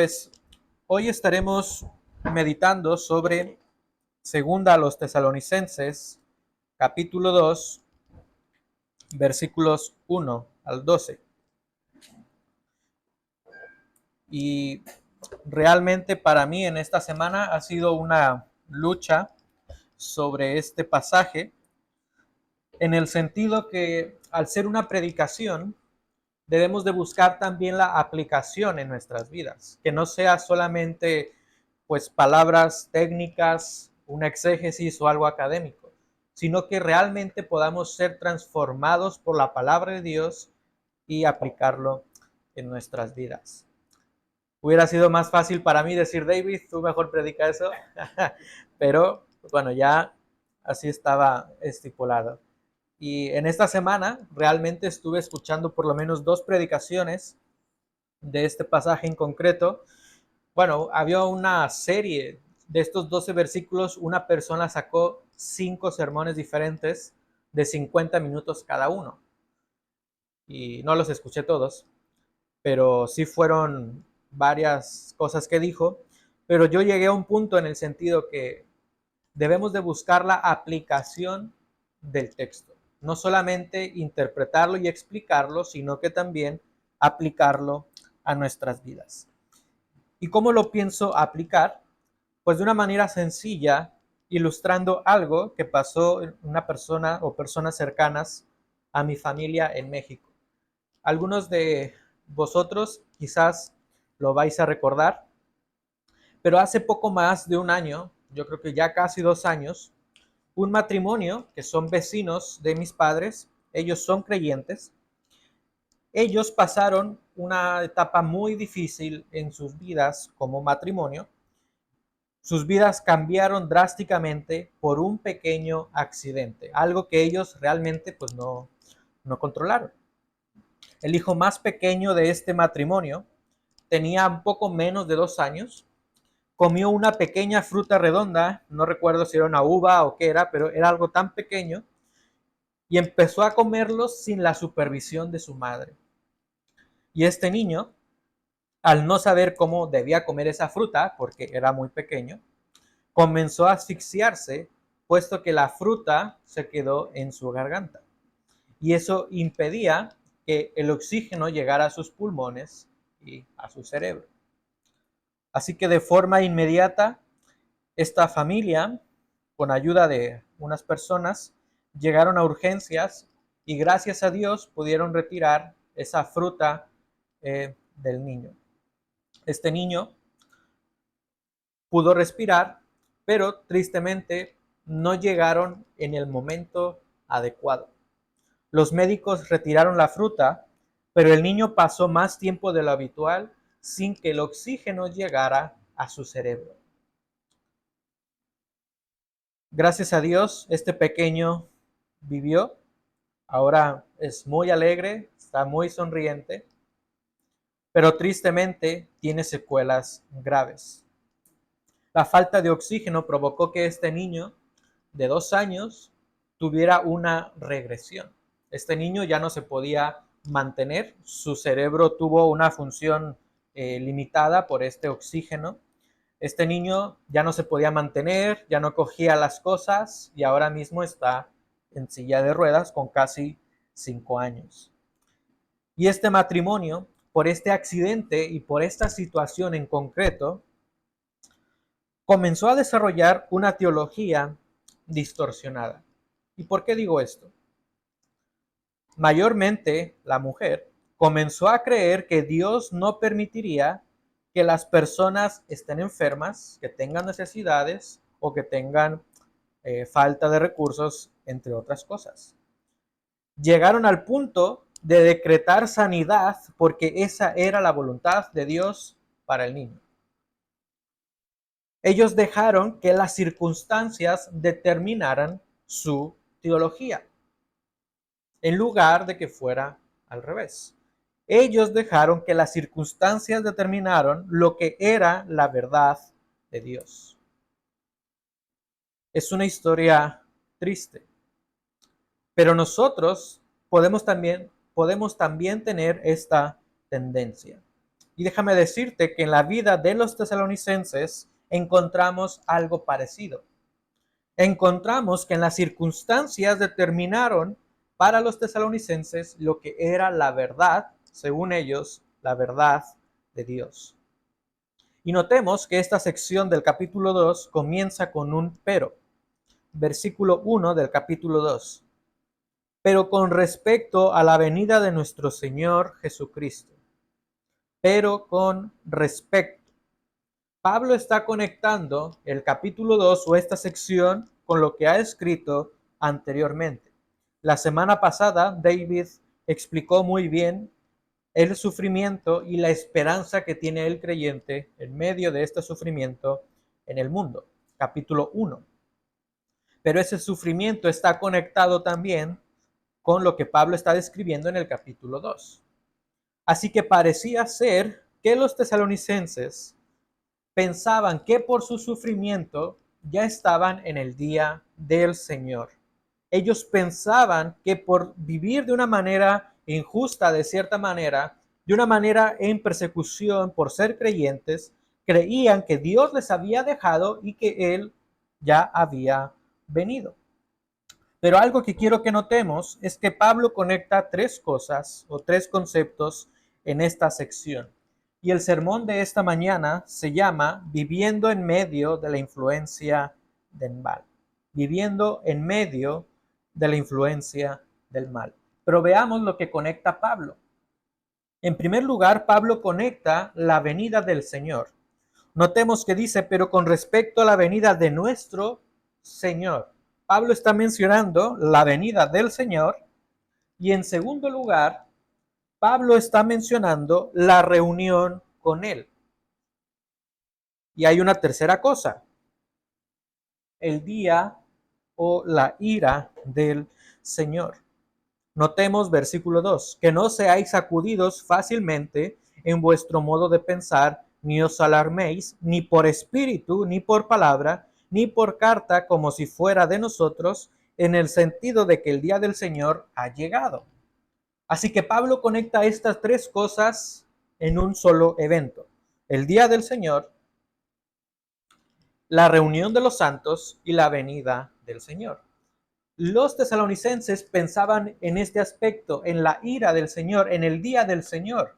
Pues hoy estaremos meditando sobre Segunda a los Tesalonicenses, capítulo 2, versículos 1 al 12. Y realmente para mí en esta semana ha sido una lucha sobre este pasaje, en el sentido que al ser una predicación, debemos de buscar también la aplicación en nuestras vidas, que no sea solamente pues palabras técnicas, una exégesis o algo académico, sino que realmente podamos ser transformados por la palabra de Dios y aplicarlo en nuestras vidas. Hubiera sido más fácil para mí decir, David, tú mejor predica eso, pero bueno, ya así estaba estipulado. Y en esta semana realmente estuve escuchando por lo menos 2 predicaciones de este pasaje en concreto. Bueno, había una serie de estos 12 versículos, una persona sacó 5 sermones diferentes de 50 minutos cada uno. Y no los escuché todos, pero sí fueron varias cosas que dijo. Pero yo llegué a un punto en el sentido que debemos de buscar la aplicación del texto. No solamente interpretarlo y explicarlo, sino que también aplicarlo a nuestras vidas. ¿Y cómo lo pienso aplicar? Pues de una manera sencilla, ilustrando algo que pasó en una persona o personas cercanas a mi familia en México. Algunos de vosotros quizás lo vais a recordar, pero hace poco más de un año, yo creo que ya casi 2 años, un matrimonio que son vecinos de mis padres, ellos son creyentes, ellos pasaron una etapa muy difícil en sus vidas como matrimonio. Sus vidas cambiaron drásticamente por un pequeño accidente, algo que ellos realmente pues no controlaron. El hijo más pequeño de este matrimonio tenía un poco menos de 2 años, comió una pequeña fruta redonda, no recuerdo si era una uva o qué era, pero era algo tan pequeño, y empezó a comerlo sin la supervisión de su madre. Y este niño, al no saber cómo debía comer esa fruta, porque era muy pequeño, comenzó a asfixiarse, puesto que la fruta se quedó en su garganta. Y eso impedía que el oxígeno llegara a sus pulmones y a su cerebro. Así que de forma inmediata, esta familia, con ayuda de unas personas, llegaron a urgencias y gracias a Dios pudieron retirar esa fruta del niño. Este niño pudo respirar, pero tristemente no llegaron en el momento adecuado. Los médicos retiraron la fruta, pero el niño pasó más tiempo de lo habitual sin que el oxígeno llegara a su cerebro. Gracias a Dios, este pequeño vivió. Ahora es muy alegre, está muy sonriente, pero tristemente tiene secuelas graves. La falta de oxígeno provocó que este niño de 2 años tuviera una regresión. Este niño ya no se podía mantener, su cerebro tuvo una función limitada por este oxígeno. Este niño ya no se podía mantener, ya no cogía las cosas y ahora mismo está en silla de ruedas con casi 5 años. Y este matrimonio, por este accidente y por esta situación en concreto, comenzó a desarrollar una teología distorsionada. ¿Y por qué digo esto? Mayormente la mujer comenzó a creer que Dios no permitiría que las personas estén enfermas, que tengan necesidades o que tengan falta de recursos, entre otras cosas. Llegaron al punto de decretar sanidad porque esa era la voluntad de Dios para el niño. Ellos dejaron que las circunstancias determinaran su teología, en lugar de que fuera al revés. Ellos dejaron que las circunstancias determinaran lo que era la verdad de Dios. Es una historia triste, pero nosotros podemos también tener esta tendencia. Y déjame decirte que en la vida de los tesalonicenses encontramos algo parecido. Encontramos que en las circunstancias determinaron para los tesalonicenses lo que era la verdad, según ellos, la verdad de Dios. Y notemos que esta sección del capítulo 2 comienza con un pero. Versículo 1 del capítulo 2. Pero con respecto a la venida de nuestro Señor Jesucristo. Pero con respecto. Pablo está conectando el capítulo 2 o esta sección con lo que ha escrito anteriormente. La semana pasada, David explicó muy bien el sufrimiento y la esperanza que tiene el creyente en medio de este sufrimiento en el mundo. Capítulo 1. Pero ese sufrimiento está conectado también con lo que Pablo está describiendo en el capítulo 2. Así que parecía ser que los tesalonicenses pensaban que por su sufrimiento ya estaban en el día del Señor. Ellos pensaban que por vivir de una manera injusta, de cierta manera, de una manera en persecución por ser creyentes, creían que Dios les había dejado y que Él ya había venido. Pero algo que quiero que notemos es que Pablo conecta tres cosas o tres conceptos en esta sección. Y el sermón de esta mañana se llama Viviendo en medio de la influencia del mal. Viviendo en medio de la influencia del mal. Pero veamos lo que conecta Pablo. En primer lugar, Pablo conecta la venida del Señor. Notemos que dice, pero con respecto a la venida de nuestro Señor. Pablo está mencionando la venida del Señor y en segundo lugar, Pablo está mencionando la reunión con Él. Y hay una tercera cosa, el día o la ira del Señor. Notemos versículo 2, que no seáis sacudidos fácilmente en vuestro modo de pensar, ni os alarméis, ni por espíritu, ni por palabra, ni por carta, como si fuera de nosotros, en el sentido de que el día del Señor ha llegado. Así que Pablo conecta estas tres cosas en un solo evento. El día del Señor, la reunión de los santos y la venida del Señor. Los tesalonicenses pensaban en este aspecto, en la ira del Señor, en el día del Señor.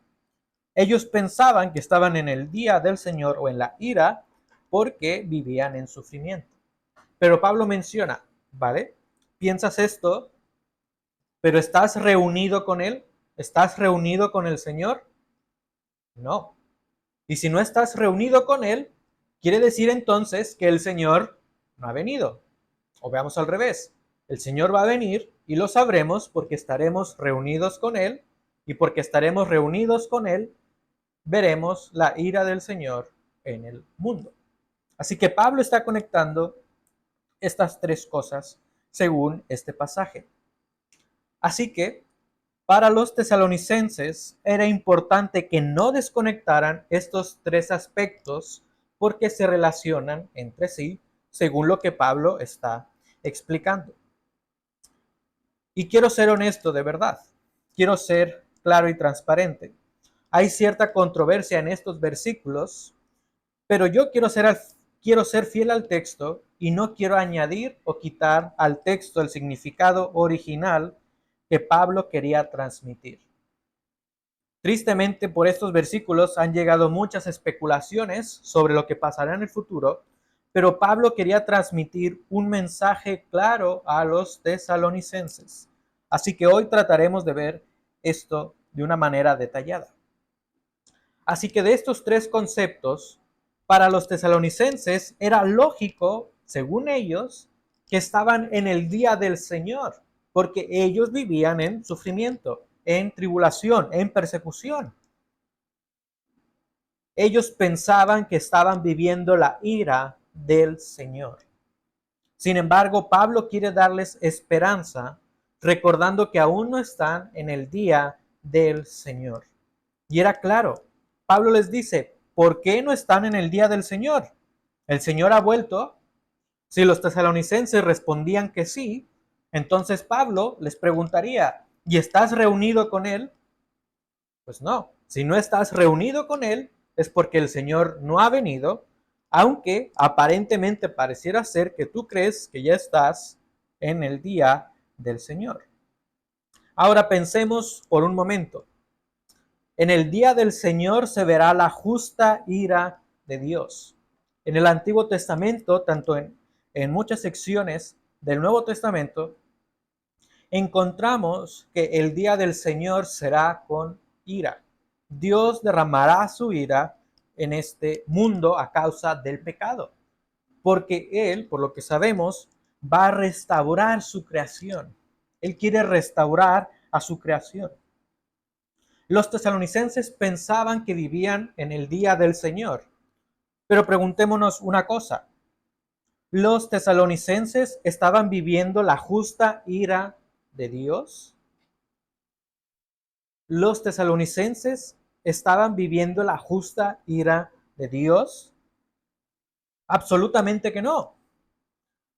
Ellos pensaban que estaban en el día del Señor o en la ira porque vivían en sufrimiento. Pero Pablo menciona, ¿vale? Piensas esto, pero ¿estás reunido con Él? ¿Estás reunido con el Señor? No. Y si no estás reunido con Él, quiere decir entonces que el Señor no ha venido. O veamos al revés. El Señor va a venir y lo sabremos porque estaremos reunidos con Él y porque estaremos reunidos con Él, veremos la ira del Señor en el mundo. Así que Pablo está conectando estas tres cosas según este pasaje. Así que para los tesalonicenses era importante que no desconectaran estos tres aspectos porque se relacionan entre sí según lo que Pablo está explicando. Y quiero ser honesto de verdad, quiero ser claro y transparente. Hay cierta controversia en estos versículos, pero yo quiero ser fiel al texto y no quiero añadir o quitar al texto el significado original que Pablo quería transmitir. Tristemente, por estos versículos han llegado muchas especulaciones sobre lo que pasará en el futuro, pero Pablo quería transmitir un mensaje claro a los tesalonicenses. Así que hoy trataremos de ver esto de una manera detallada. Así que de estos tres conceptos, para los tesalonicenses era lógico, según ellos, que estaban en el día del Señor, porque ellos vivían en sufrimiento, en tribulación, en persecución. Ellos pensaban que estaban viviendo la ira del Señor. Sin embargo, Pablo quiere darles esperanza, recordando que aún no están en el día del Señor. Y era claro, Pablo les dice, ¿por qué no están en el día del Señor? ¿El Señor ha vuelto? Si los tesalonicenses respondían que sí, entonces Pablo les preguntaría, ¿y estás reunido con Él? Pues no. Si no estás reunido con Él, es porque el Señor no ha venido, aunque aparentemente pareciera ser que tú crees que ya estás en el día del Señor. Ahora pensemos por un momento. En el día del Señor se verá la justa ira de Dios. En el Antiguo Testamento, tanto en muchas secciones del Nuevo Testamento, encontramos que el día del Señor será con ira. Dios derramará su ira en este mundo a causa del pecado, porque Él, por lo que sabemos, va a restaurar su creación. Él quiere restaurar a su creación. Los tesalonicenses pensaban que vivían en el día del Señor, pero preguntémonos una cosa. ¿Los tesalonicenses estaban viviendo la justa ira de Dios? ¿Los tesalonicenses estaban viviendo la justa ira de Dios? Absolutamente que no.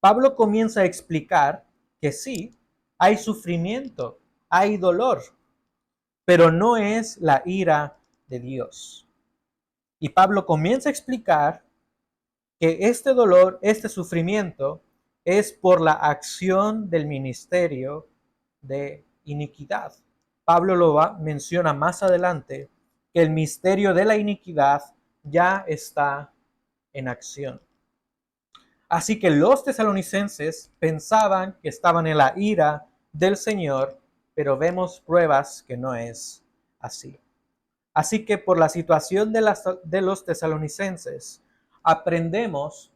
Pablo comienza a explicar que sí, hay sufrimiento, hay dolor, pero no es la ira de Dios. Y Pablo comienza a explicar que este dolor, este sufrimiento, es por la acción del ministerio de iniquidad. Pablo menciona más adelante, que el misterio de la iniquidad ya está en acción. Así que los tesalonicenses pensaban que estaban en la ira del Señor, pero vemos pruebas que no es así. Así que por la situación de los tesalonicenses, aprendemos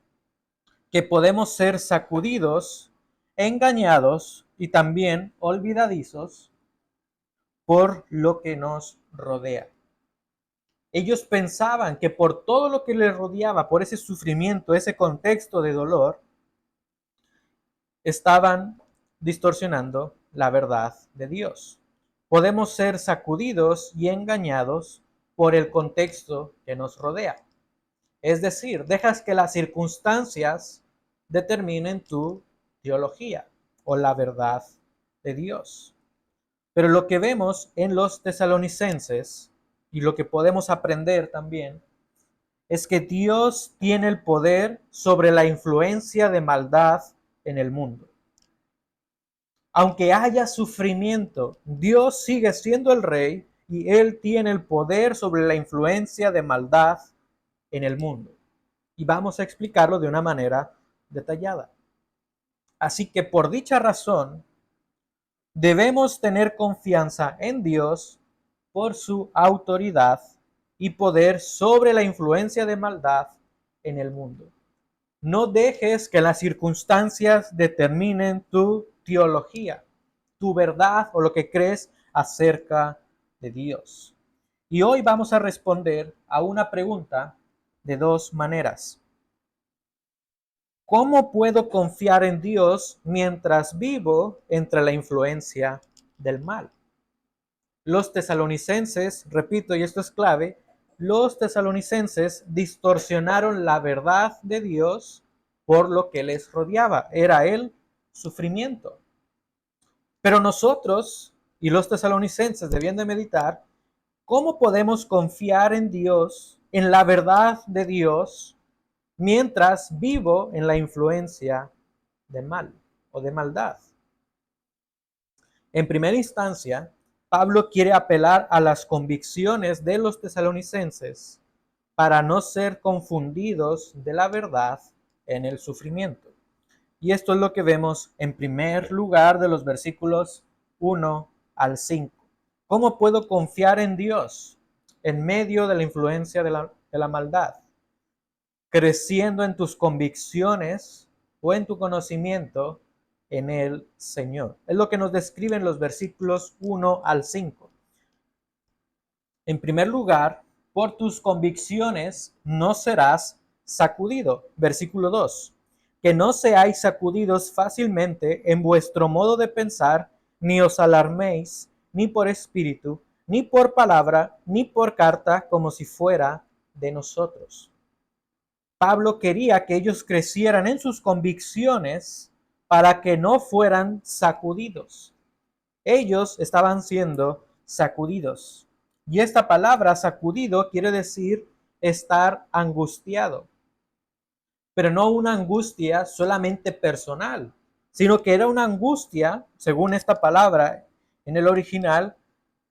que podemos ser sacudidos, engañados y también olvidadizos por lo que nos rodea. Ellos pensaban que por todo lo que les rodeaba, por ese sufrimiento, ese contexto de dolor, estaban distorsionando la verdad de Dios. Podemos ser sacudidos y engañados por el contexto que nos rodea. Es decir, dejas que las circunstancias determinen tu teología o la verdad de Dios. Pero lo que vemos en los tesalonicenses y lo que podemos aprender también es que Dios tiene el poder sobre la influencia de maldad en el mundo. Aunque haya sufrimiento, Dios sigue siendo el rey y Él tiene el poder sobre la influencia de maldad en el mundo. Y vamos a explicarlo de una manera detallada. Así que por dicha razón, debemos tener confianza en Dios por su autoridad y poder sobre la influencia de maldad en el mundo. No dejes que las circunstancias determinen tu teología, tu verdad o lo que crees acerca de Dios. Y hoy vamos a responder a una pregunta de dos maneras. ¿Cómo puedo confiar en Dios mientras vivo entre la influencia del mal? Los tesalonicenses, repito, y esto es clave, los tesalonicenses distorsionaron la verdad de Dios por lo que les rodeaba. Era el sufrimiento. Pero nosotros y los tesalonicenses debían de meditar cómo podemos confiar en Dios, en la verdad de Dios, mientras vivo en la influencia de mal o de maldad. En primera instancia, Pablo quiere apelar a las convicciones de los tesalonicenses para no ser confundidos de la verdad en el sufrimiento. Y esto es lo que vemos en primer lugar de los versículos 1 al 5. ¿Cómo puedo confiar en Dios en medio de la influencia de la maldad? Creciendo en tus convicciones o en tu conocimiento en el Señor. Es lo que nos describen los versículos 1 al 5. En primer lugar, por tus convicciones no serás sacudido. Versículo 2. Que no seáis sacudidos fácilmente en vuestro modo de pensar, ni os alarméis, ni por espíritu, ni por palabra, ni por carta, como si fuera de nosotros. Pablo quería que ellos crecieran en sus convicciones para que no fueran sacudidos. Ellos estaban siendo sacudidos. Y esta palabra sacudido quiere decir estar angustiado, pero no una angustia solamente personal, sino que era una angustia, según esta palabra en el original,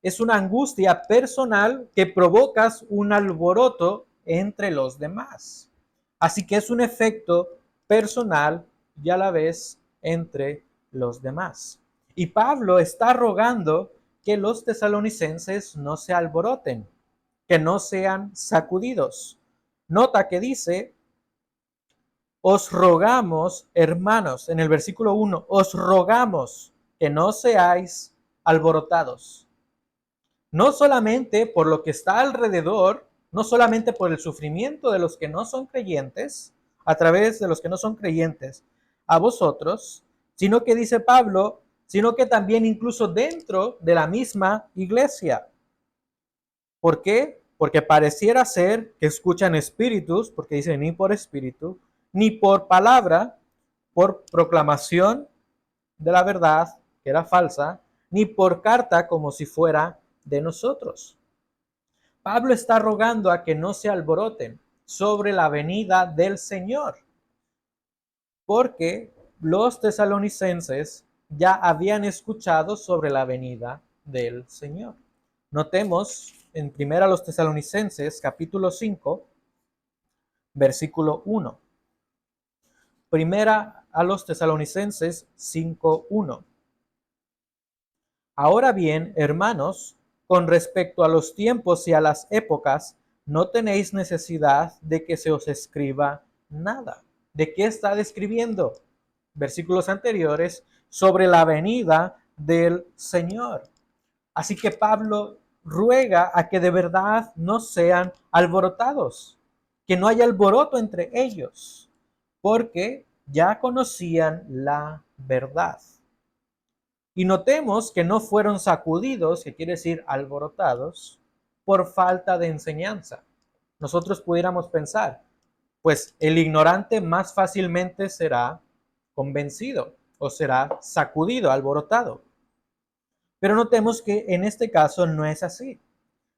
es una angustia personal que provocas un alboroto entre los demás. Así que es un efecto personal y a la vez entre los demás. Y Pablo está rogando que los tesalonicenses no se alboroten, que no sean sacudidos. Nota que dice, os rogamos, hermanos, en el versículo 1, os rogamos que no seáis alborotados. No solamente por lo que está alrededor, no solamente por el sufrimiento de los que no son creyentes, a través de los que no son creyentes, a vosotros, sino que dice Pablo, sino que también incluso dentro de la misma iglesia. ¿Por qué? Porque pareciera ser que escuchan espíritus, porque dice ni por espíritu, ni por palabra, por proclamación de la verdad, que era falsa, ni por carta como si fuera de nosotros. Pablo está rogando a que no se alboroten sobre la venida del Señor, porque los tesalonicenses ya habían escuchado sobre la venida del Señor. Notemos en 1 Tesalonicenses capítulo 5, versículo 1. Primera a los Tesalonicenses 5:1. Ahora bien, hermanos, con respecto a los tiempos y a las épocas, no tenéis necesidad de que se os escriba nada. ¿De qué está describiendo? Versículos anteriores, sobre la venida del Señor. Así que Pablo ruega a que de verdad no sean alborotados, que no haya alboroto entre ellos, porque ya conocían la verdad. Y notemos que no fueron sacudidos, que quiere decir alborotados, por falta de enseñanza. Nosotros pudiéramos pensar, pues el ignorante más fácilmente será convencido o será sacudido, alborotado. Pero notemos que en este caso no es así.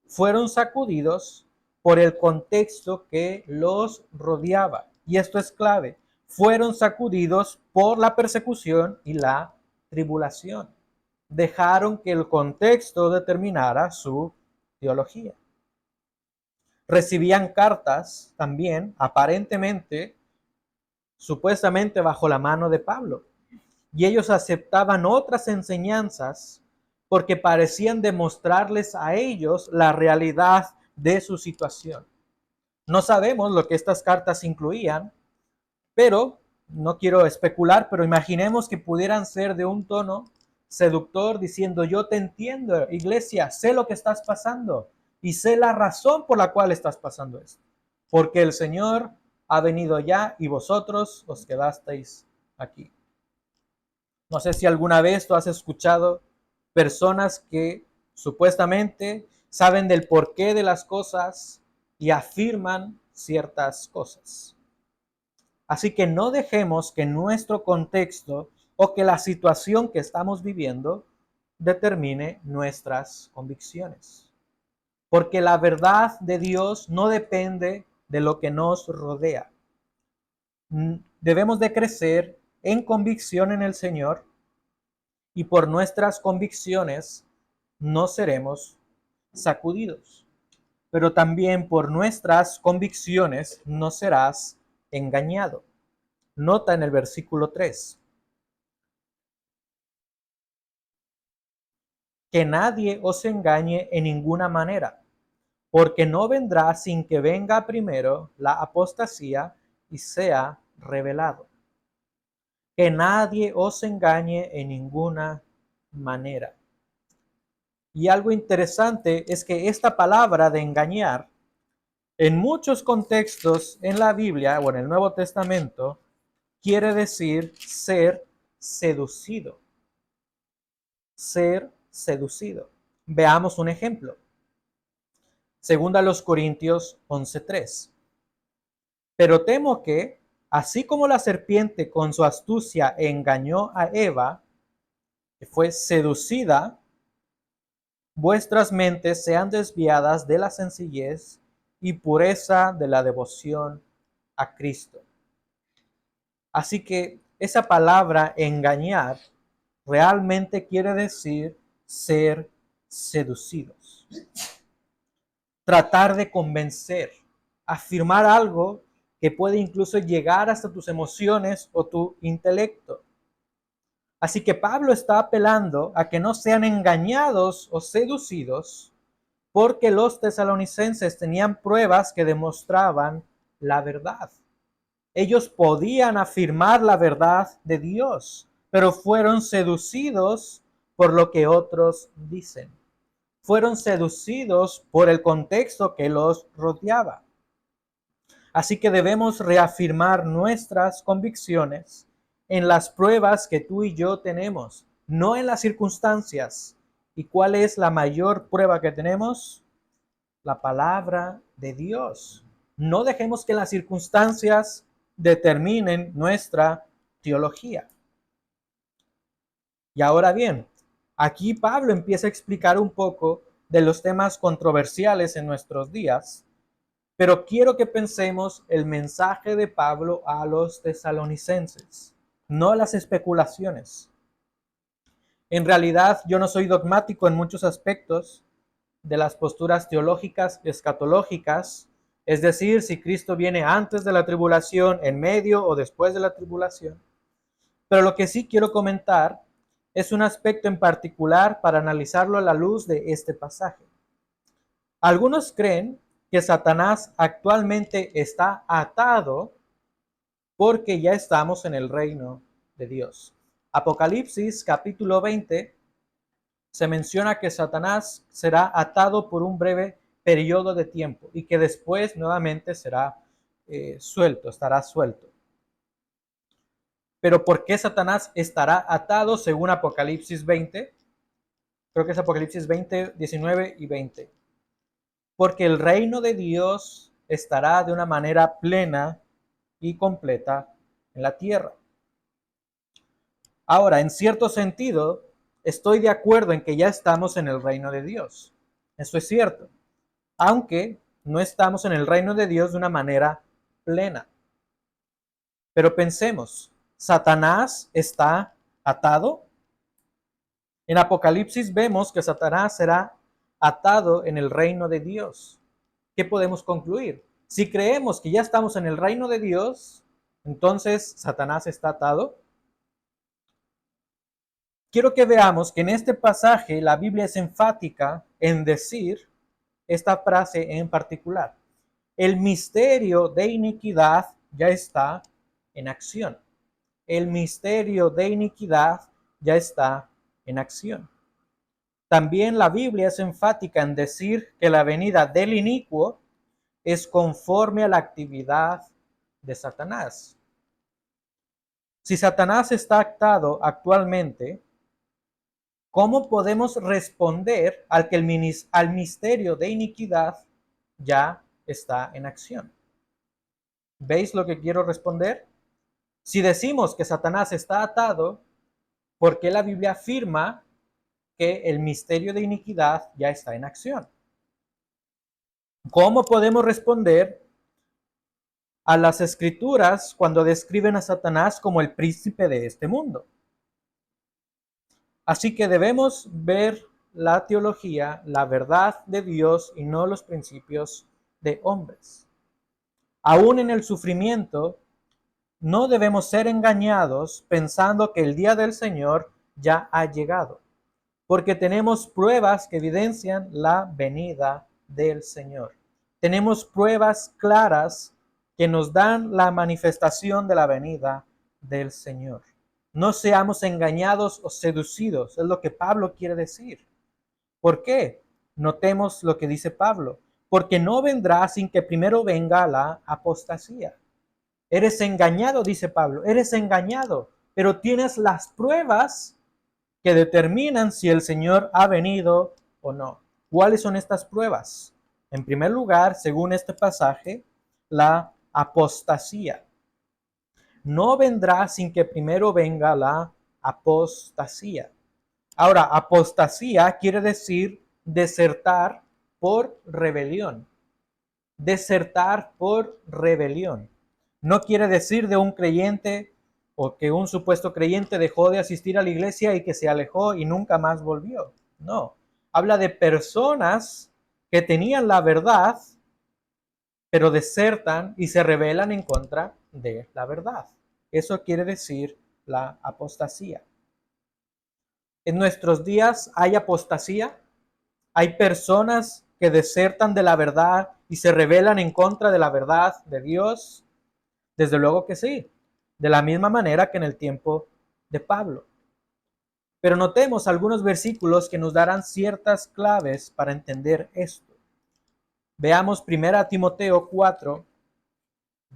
Fueron sacudidos por el contexto que los rodeaba. Y esto es clave. Fueron sacudidos por la persecución y la tribulación. Dejaron que el contexto determinara su teología. Recibían cartas también, aparentemente, supuestamente bajo la mano de Pablo. Y ellos aceptaban otras enseñanzas porque parecían demostrarles a ellos la realidad de su situación. No sabemos lo que estas cartas incluían, pero no quiero especular, pero imaginemos que pudieran ser de un tono seductor diciendo, yo te entiendo, iglesia, sé lo que estás pasando y sé la razón por la cual estás pasando esto. Porque el Señor ha venido ya y vosotros os quedasteis aquí. No sé si alguna vez tú has escuchado personas que supuestamente saben del porqué de las cosas y afirman ciertas cosas. Así que no dejemos que nuestro contexto o que la situación que estamos viviendo determine nuestras convicciones. Porque la verdad de Dios no depende de lo que nos rodea. Debemos de crecer en convicción en el Señor y por nuestras convicciones no seremos sacudidos. Pero también por nuestras convicciones no serás engañado. Nota en el versículo 3. Que nadie os engañe en ninguna manera, porque no vendrá sin que venga primero la apostasía y sea revelado. Que nadie os engañe en ninguna manera. Y algo interesante es que esta palabra de engañar, en muchos contextos en la Biblia o en el Nuevo Testamento, quiere decir ser seducido. Ser seducido. Veamos un ejemplo. Segunda a los Corintios 11:3. Pero temo que, así como la serpiente con su astucia engañó a Eva, que fue seducida, vuestras mentes sean desviadas de la sencillez y pureza de la devoción a Cristo. Así que esa palabra engañar realmente quiere decir ser seducidos. Tratar de convencer, afirmar algo que puede incluso llegar hasta tus emociones o tu intelecto. Así que Pablo está apelando a que no sean engañados o seducidos, porque los tesalonicenses tenían pruebas que demostraban la verdad. Ellos podían afirmar la verdad de Dios, pero fueron seducidos por lo que otros dicen. Fueron seducidos por el contexto que los rodeaba. Así que debemos reafirmar nuestras convicciones en las pruebas que tú y yo tenemos, no en las circunstancias. ¿Y cuál es la mayor prueba que tenemos? La palabra de Dios. No dejemos que las circunstancias determinen nuestra teología. Y ahora bien, aquí Pablo empieza a explicar un poco de los temas controversiales en nuestros días, pero quiero que pensemos el mensaje de Pablo a los tesalonicenses, no las especulaciones. En realidad, yo no soy dogmático en muchos aspectos de las posturas teológicas escatológicas, es decir, si Cristo viene antes de la tribulación, en medio o después de la tribulación. Pero lo que sí quiero comentar es un aspecto en particular para analizarlo a la luz de este pasaje. Algunos creen que Satanás actualmente está atado porque ya estamos en el reino de Dios. Apocalipsis capítulo 20 se menciona que Satanás será atado por un breve periodo de tiempo y que después nuevamente será estará suelto. Pero ¿por qué Satanás estará atado según Apocalipsis 20? Creo que es Apocalipsis 20, 19 y 20. Porque el reino de Dios estará de una manera plena y completa en la tierra. Ahora, en cierto sentido, estoy de acuerdo en que ya estamos en el reino de Dios. Eso es cierto. Aunque no estamos en el reino de Dios de una manera plena. Pero pensemos, ¿Satanás está atado? En Apocalipsis vemos que Satanás será atado en el reino de Dios. ¿Qué podemos concluir? Si creemos que ya estamos en el reino de Dios, entonces Satanás está atado. Quiero que veamos que en este pasaje la Biblia es enfática en decir esta frase en particular. El misterio de iniquidad ya está en acción. El misterio de iniquidad ya está en acción. También la Biblia es enfática en decir que la venida del inicuo es conforme a la actividad de Satanás. Si Satanás está atado actualmente, ¿cómo podemos responder al que al misterio de iniquidad ya está en acción? ¿Veis lo que quiero responder? Si decimos que Satanás está atado, ¿por qué la Biblia afirma que el misterio de iniquidad ya está en acción? ¿Cómo podemos responder a las escrituras cuando describen a Satanás como el príncipe de este mundo? Así que debemos ver la teología, la verdad de Dios y no los principios de hombres. Aún en el sufrimiento, no debemos ser engañados pensando que el día del Señor ya ha llegado, porque tenemos pruebas que evidencian la venida del Señor. Tenemos pruebas claras que nos dan la manifestación de la venida del Señor. No seamos engañados o seducidos, es lo que Pablo quiere decir. ¿Por qué? Notemos lo que dice Pablo. Porque no vendrá sin que primero venga la apostasía. Eres engañado, dice Pablo, eres engañado, pero tienes las pruebas que determinan si el Señor ha venido o no. ¿Cuáles son estas pruebas? En primer lugar, según este pasaje, la apostasía. No vendrá sin que primero venga la apostasía. Ahora, apostasía quiere decir desertar por rebelión. Desertar por rebelión. No quiere decir de un creyente o que un supuesto creyente dejó de asistir a la iglesia y que se alejó y nunca más volvió. No. Habla de personas que tenían la verdad, pero desertan y se rebelan en contra de la verdad. Eso quiere decir la apostasía. En nuestros días hay apostasía, hay personas que desertan de la verdad y se rebelan en contra de la verdad de Dios. Desde luego que sí, de la misma manera que en el tiempo de Pablo. Pero notemos algunos versículos que nos darán ciertas claves para entender esto. Veamos 1 Timoteo 4,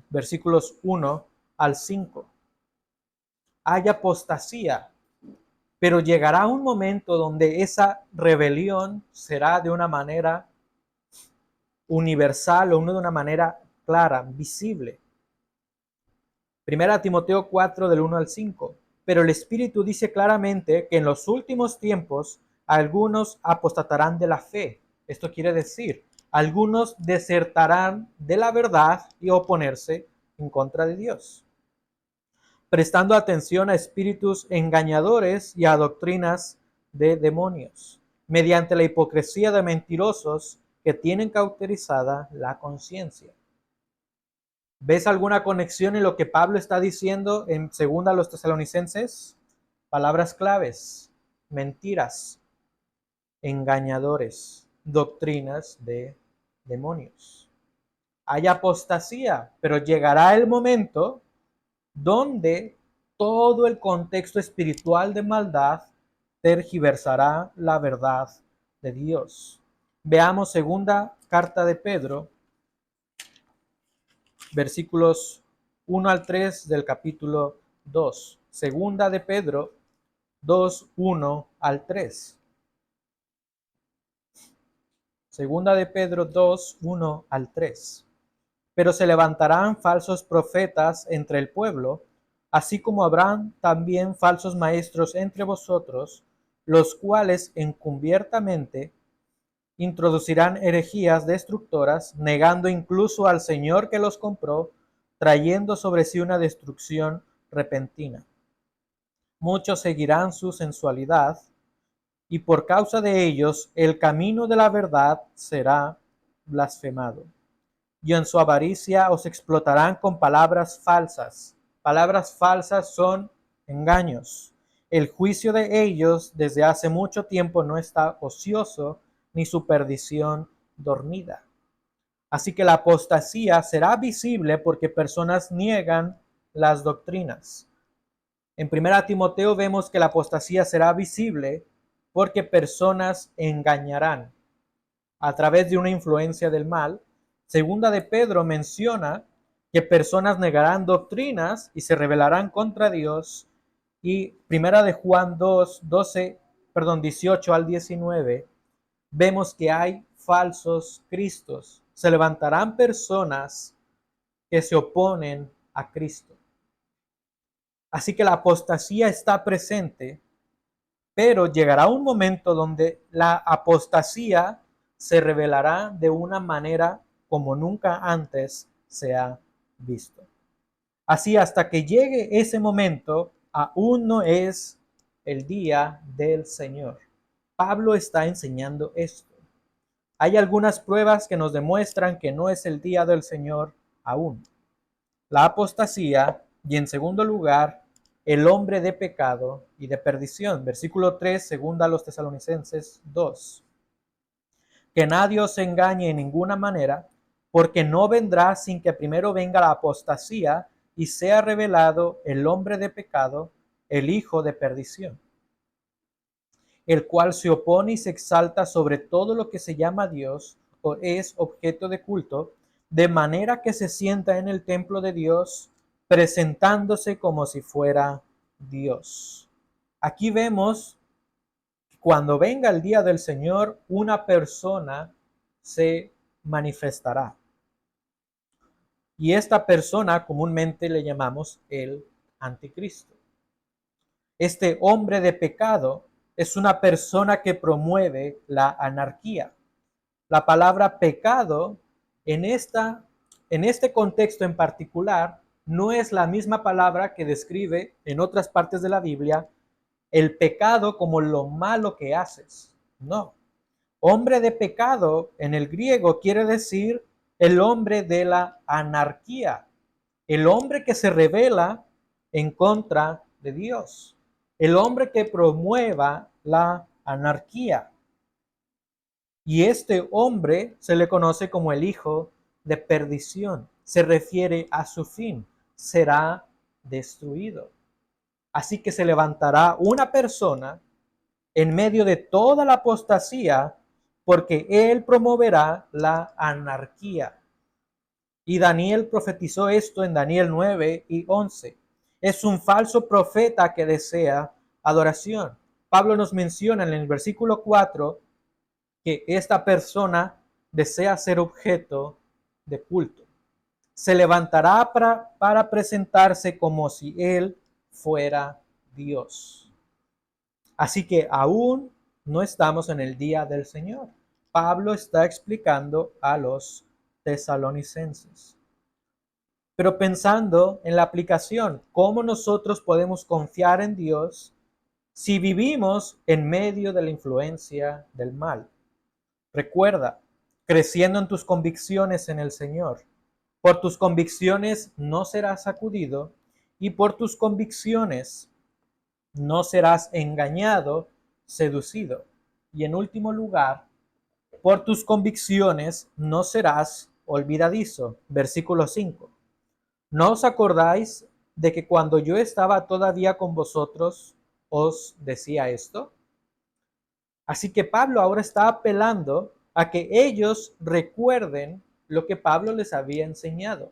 versículos 1 al 5. Hay apostasía, pero llegará un momento donde esa rebelión será de una manera universal o de una manera clara, visible. 1 Timoteo 4 del 1 al 5. Pero el Espíritu dice claramente que en los últimos tiempos algunos apostatarán de la fe. Esto quiere decir, algunos desertarán de la verdad y oponerse en contra de Dios, prestando atención a espíritus engañadores y a doctrinas de demonios, mediante la hipocresía de mentirosos que tienen cauterizada la conciencia. ¿Ves alguna conexión en lo que Pablo está diciendo en 2 a los Tesalonicenses? Palabras claves: mentiras, engañadores, doctrinas de demonios. Hay apostasía, pero llegará el momento donde todo el contexto espiritual de maldad tergiversará la verdad de Dios. Veamos segunda carta de Pedro, versículos 1 al 3 del capítulo 2. Segunda de Pedro 2, 1 al 3. Segunda de Pedro 2, 1 al 3. Pero se levantarán falsos profetas entre el pueblo, así como habrán también falsos maestros entre vosotros, los cuales encubiertamente introducirán herejías destructoras, negando incluso al Señor que los compró, trayendo sobre sí una destrucción repentina. Muchos seguirán su sensualidad, y por causa de ellos el camino de la verdad será blasfemado. Y en su avaricia os explotarán con palabras falsas. Palabras falsas son engaños. El juicio de ellos desde hace mucho tiempo no está ocioso, ni su perdición dormida. Así que la apostasía será visible porque personas niegan las doctrinas. En 1 Timoteo vemos que la apostasía será visible porque personas engañarán a través de una influencia del mal. Segunda de Pedro menciona que personas negarán doctrinas y se rebelarán contra Dios. Y primera de Juan 18 al 19, vemos que hay falsos cristos. Se levantarán personas que se oponen a Cristo. Así que la apostasía está presente, pero llegará un momento donde la apostasía se revelará de una manera como nunca antes se ha visto. Así, hasta que llegue ese momento, aún no es el día del Señor. Pablo está enseñando esto. Hay algunas pruebas que nos demuestran que no es el día del Señor aún. La apostasía y, en segundo lugar, el hombre de pecado y de perdición. Versículo 3, segunda a los Tesalonicenses 2. Que nadie os engañe en ninguna manera, porque no vendrá sin que primero venga la apostasía y sea revelado el hombre de pecado, el hijo de perdición, el cual se opone y se exalta sobre todo lo que se llama Dios o es objeto de culto, de manera que se sienta en el templo de Dios, presentándose como si fuera Dios. Aquí vemos que cuando venga el día del Señor, una persona se manifestará. Y esta persona comúnmente le llamamos el anticristo. Este hombre de pecado es una persona que promueve la anarquía. La palabra pecado en este contexto en particular no es la misma palabra que describe en otras partes de la Biblia el pecado como lo malo que haces. No. Hombre de pecado en el griego quiere decir el hombre de la anarquía, el hombre que se rebela en contra de Dios, el hombre que promueva la anarquía. Y este hombre se le conoce como el hijo de perdición. Se refiere a su fin. Será destruido. Así que se levantará una persona en medio de toda la apostasía porque él promoverá la anarquía. Y Daniel profetizó esto en Daniel 9 y 11. Es un falso profeta que desea adoración. Pablo nos menciona en el versículo 4 que esta persona desea ser objeto de culto. Se levantará para presentarse como si él fuera Dios. Así que aún no estamos en el día del Señor. Pablo está explicando a los tesalonicenses. Pero pensando en la aplicación, ¿cómo nosotros podemos confiar en Dios si vivimos en medio de la influencia del mal? Recuerda, creciendo en tus convicciones en el Señor. Por tus convicciones no serás sacudido y por tus convicciones no serás engañado, seducido. Y en último lugar, por tus convicciones no serás olvidadizo. Versículo 5. ¿No os acordáis de que cuando yo estaba todavía con vosotros os decía esto? Así que Pablo ahora está apelando a que ellos recuerden lo que Pablo les había enseñado.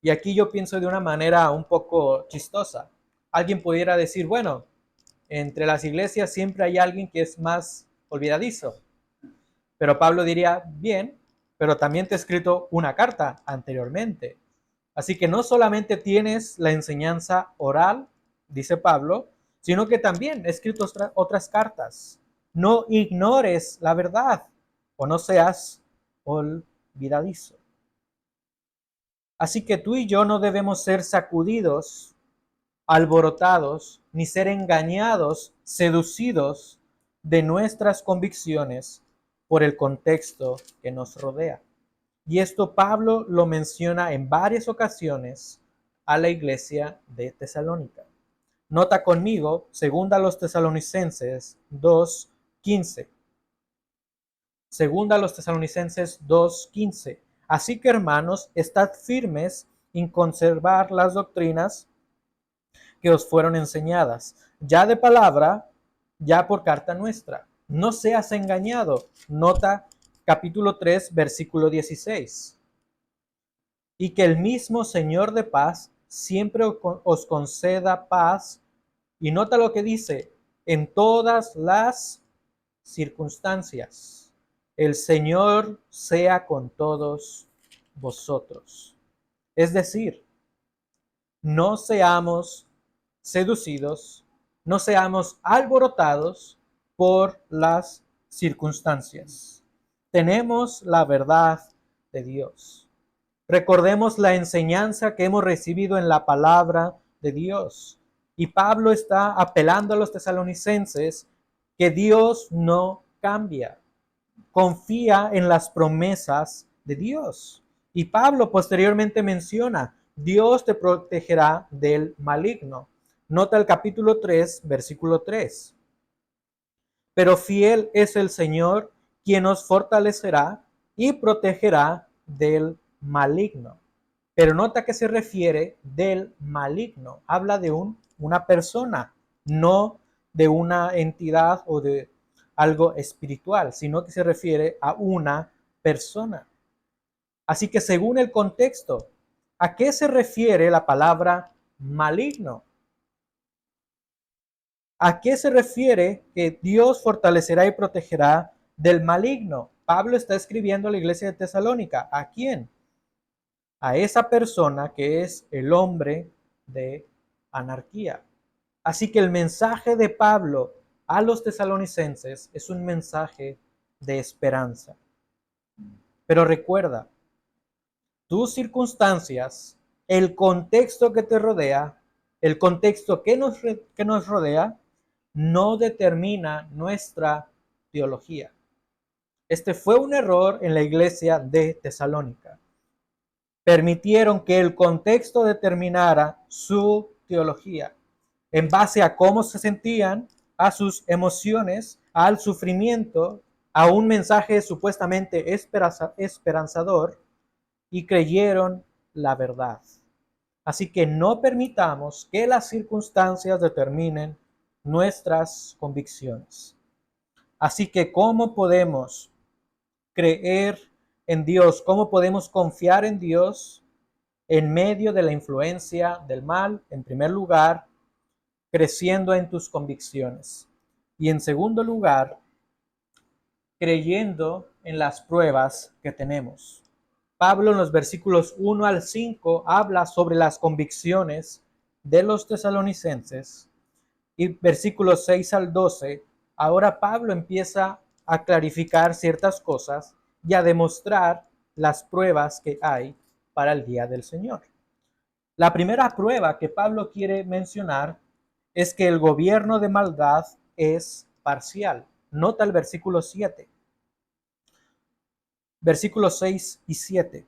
Y aquí yo pienso de una manera un poco chistosa. Alguien pudiera decir, bueno, entre las iglesias siempre hay alguien que es más olvidadizo. Pero Pablo diría, bien, pero también te he escrito una carta anteriormente. Así que no solamente tienes la enseñanza oral, dice Pablo, sino que también he escrito otras cartas. No ignores la verdad o no seas olvidadizo. Así que tú y yo no debemos ser sacudidos, alborotados, ni ser engañados, seducidos de nuestras convicciones por el contexto que nos rodea. Y esto Pablo lo menciona en varias ocasiones a la iglesia de Tesalónica. Nota conmigo, segunda a los Tesalonicenses 2:15. Segunda a los Tesalonicenses 2:15. Así que hermanos, estad firmes en conservar las doctrinas que os fueron enseñadas, ya de palabra, ya por carta nuestra. No seas engañado. Nota capítulo 3, versículo 16. Y que el mismo Señor de paz siempre os conceda paz. Y nota lo que dice, en todas las circunstancias. El Señor sea con todos vosotros. Es decir, no seamos seducidos, no seamos alborotados por las circunstancias. Tenemos la verdad de Dios. Recordemos la enseñanza que hemos recibido en la palabra de Dios. Y Pablo está apelando a los tesalonicenses que Dios no cambia. Confía en las promesas de Dios. Y Pablo posteriormente menciona, Dios te protegerá del maligno. Nota el capítulo 3, versículo 3. Pero fiel es el Señor, quien os fortalecerá y protegerá del maligno. Pero nota que se refiere del maligno. Habla de una persona, no de una entidad o de algo espiritual, sino que se refiere a una persona. Así que según el contexto, ¿a qué se refiere la palabra maligno? ¿A qué se refiere que Dios fortalecerá y protegerá del maligno? Pablo está escribiendo a la iglesia de Tesalónica. ¿A quién? A esa persona que es el hombre de anarquía. Así que el mensaje de Pablo a los tesalonicenses es un mensaje de esperanza. Pero recuerda, tus circunstancias, el contexto que te rodea, el contexto que nos rodea, no determina nuestra teología. Este fue un error en la iglesia de Tesalónica. Permitieron que el contexto determinara su teología en base a cómo se sentían, a sus emociones, al sufrimiento, a un mensaje supuestamente esperanzador, y creyeron la verdad. Así que no permitamos que las circunstancias determinen nuestras convicciones. Así que, ¿cómo podemos creer en Dios? ¿Cómo podemos confiar en Dios en medio de la influencia del mal? En primer lugar, creciendo en tus convicciones. Y en segundo lugar, creyendo en las pruebas que tenemos. Pablo en los versículos 1 al 5 habla sobre las convicciones de los tesalonicenses, y versículos 6 al 12, ahora Pablo empieza a clarificar ciertas cosas y a demostrar las pruebas que hay para el día del Señor. La primera prueba que Pablo quiere mencionar es que el gobierno de maldad es parcial. Nota el versículo 7. Versículos 6 y 7.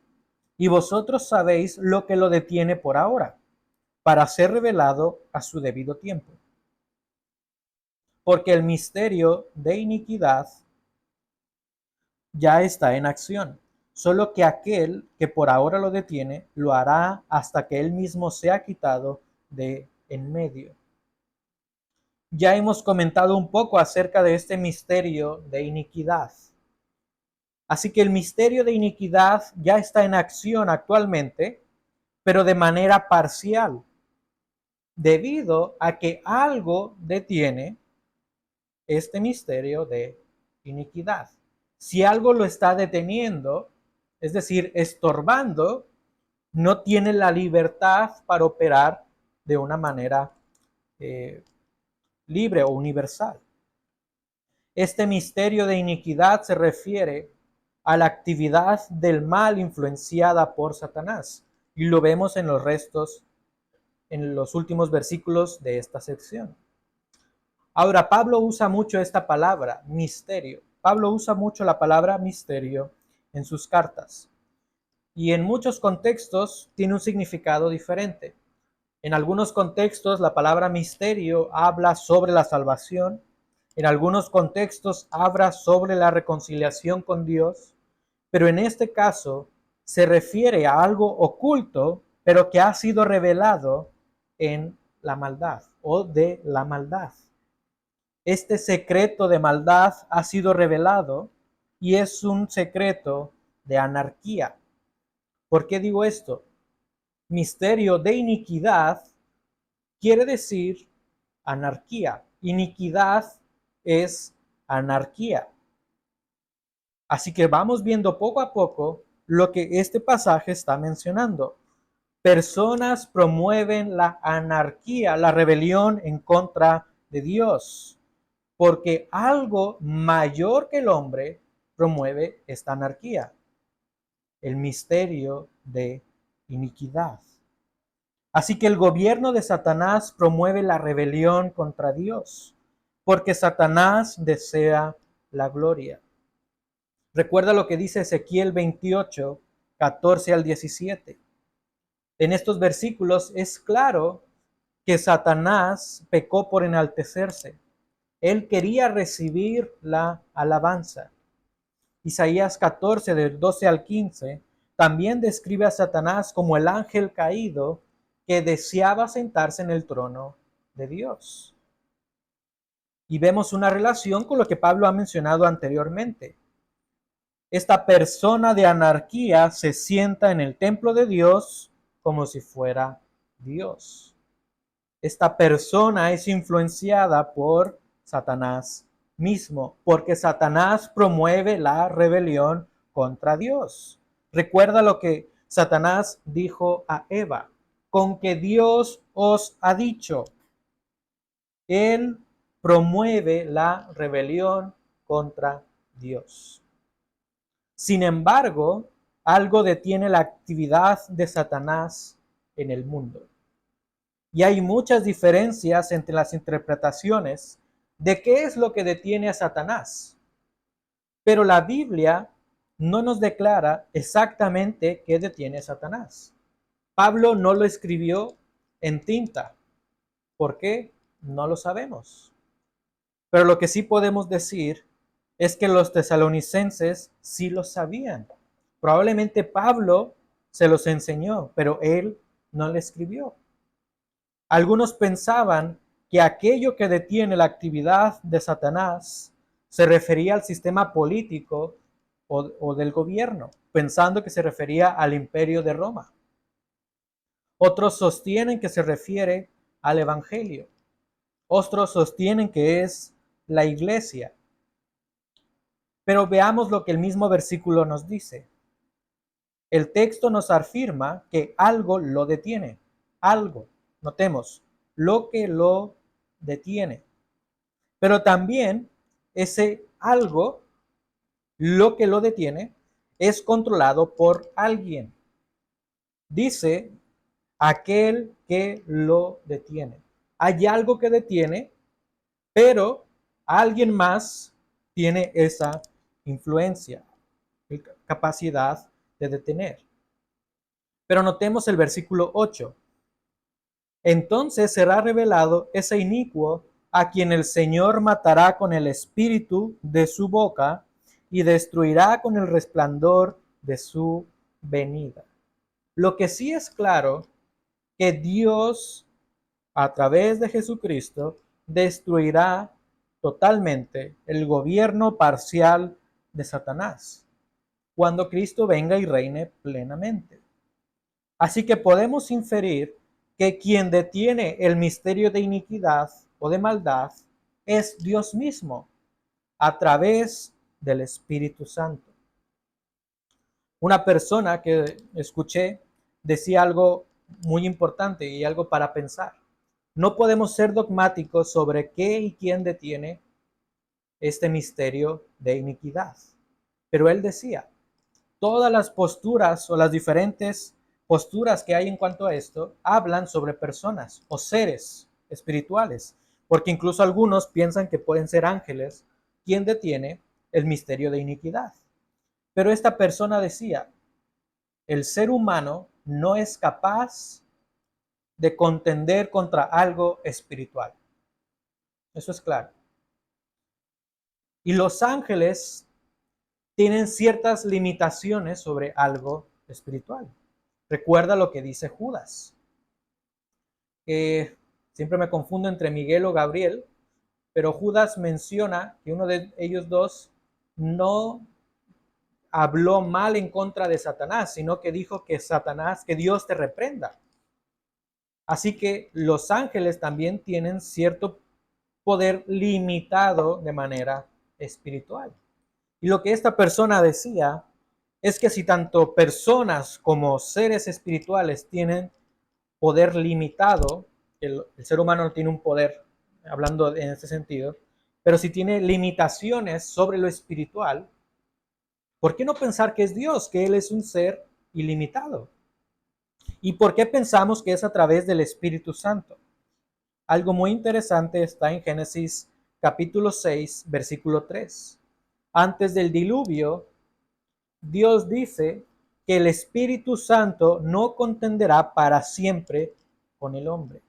Y vosotros sabéis lo que lo detiene por ahora, para ser revelado a su debido tiempo. Porque el misterio de iniquidad ya está en acción, solo que aquel que por ahora lo detiene, lo hará hasta que él mismo sea quitado de en medio. Ya hemos comentado un poco acerca de este misterio de iniquidad. Así que el misterio de iniquidad ya está en acción actualmente, pero de manera parcial, debido a que algo detiene este misterio de iniquidad. Si algo lo está deteniendo, es decir, estorbando, no tiene la libertad para operar de una manera libre o universal. Este misterio de iniquidad se refiere a la actividad del mal influenciada por Satanás, y lo vemos en los restos, en los últimos versículos de esta sección. Ahora, Pablo usa mucho esta palabra, misterio. Pablo usa mucho la palabra misterio en sus cartas, y en muchos contextos tiene un significado diferente. En algunos contextos la palabra misterio habla sobre la salvación, en algunos contextos habla sobre la reconciliación con Dios, pero en este caso se refiere a algo oculto, pero que ha sido revelado en la maldad o de la maldad. Este secreto de maldad ha sido revelado y es un secreto de anarquía. ¿Por qué digo esto? Misterio de iniquidad quiere decir anarquía. Iniquidad es anarquía. Así que vamos viendo poco a poco lo que este pasaje está mencionando. Personas promueven la anarquía, la rebelión en contra de Dios, porque algo mayor que el hombre promueve esta anarquía, el misterio de iniquidad. Así que el gobierno de Satanás promueve la rebelión contra Dios, porque Satanás desea la gloria. Recuerda lo que dice Ezequiel 28, 14 al 17. En estos versículos es claro que Satanás pecó por enaltecerse. Él quería recibir la alabanza. Isaías 14, del 12 al 15, también describe a Satanás como el ángel caído que deseaba sentarse en el trono de Dios. Y vemos una relación con lo que Pablo ha mencionado anteriormente. Esta persona de anarquía se sienta en el templo de Dios como si fuera Dios. Esta persona es influenciada por Satanás mismo, porque Satanás promueve la rebelión contra Dios. Recuerda lo que Satanás dijo a Eva: con que Dios os ha dicho. Él promueve la rebelión contra Dios. Sin embargo, algo detiene la actividad de Satanás en el mundo. Y hay muchas diferencias entre las interpretaciones de qué es lo que detiene a Satanás. Pero la Biblia no nos declara exactamente qué detiene a Satanás. Pablo no lo escribió en tinta. ¿Por qué? No lo sabemos. Pero lo que sí podemos decir es que los tesalonicenses sí lo sabían. Probablemente Pablo se los enseñó, pero él no le escribió. Algunos pensaban que aquello que detiene la actividad de Satanás se refería al sistema político o del gobierno, pensando que se refería al imperio de Roma. Otros sostienen que se refiere al evangelio. Otros sostienen que es la iglesia. Pero veamos lo que el mismo versículo nos dice. El texto nos afirma que algo lo detiene. Algo. Notemos, lo que lo detiene. Pero también ese algo, lo que lo detiene, es controlado por alguien. Dice aquel que lo detiene. Hay algo que detiene, pero alguien más tiene esa influencia, capacidad de detener. Pero notemos el versículo 8. Entonces será revelado ese inicuo a quien el Señor matará con el espíritu de su boca y destruirá con el resplandor de su venida. Lo que sí es claro, que Dios, a través de Jesucristo, destruirá totalmente el gobierno parcial de Satanás, cuando Cristo venga y reine plenamente. Así que podemos inferir que quien detiene el misterio de iniquidad o de maldad es Dios mismo, a través del Espíritu Santo. Una persona que escuché decía algo muy importante y algo para pensar. No podemos ser dogmáticos sobre qué y quién detiene este misterio de iniquidad. Pero él decía, todas las posturas o las diferentes posturas que hay en cuanto a esto hablan sobre personas o seres espirituales, porque incluso algunos piensan que pueden ser ángeles quien detiene el misterio de iniquidad. Pero esta persona decía, el ser humano no es capaz de contender contra algo espiritual. Eso es claro. Y los ángeles tienen ciertas limitaciones sobre algo espiritual. Recuerda lo que dice Judas. Siempre me confundo entre Miguel o Gabriel, pero Judas menciona que uno de ellos dos no habló mal en contra de Satanás, sino que dijo que Satanás, que Dios te reprenda. Así que los ángeles también tienen cierto poder limitado de manera espiritual. Y lo que esta persona decía es que si tanto personas como seres espirituales tienen poder limitado, el ser humano no tiene un poder, hablando en este sentido, pero si tiene limitaciones sobre lo espiritual, ¿por qué no pensar que es Dios, que Él es un ser ilimitado? ¿Y por qué pensamos que es a través del Espíritu Santo? Algo muy interesante está en Génesis capítulo 6, versículo 3. Antes del diluvio, Dios dice que el Espíritu Santo no contenderá para siempre con el hombre.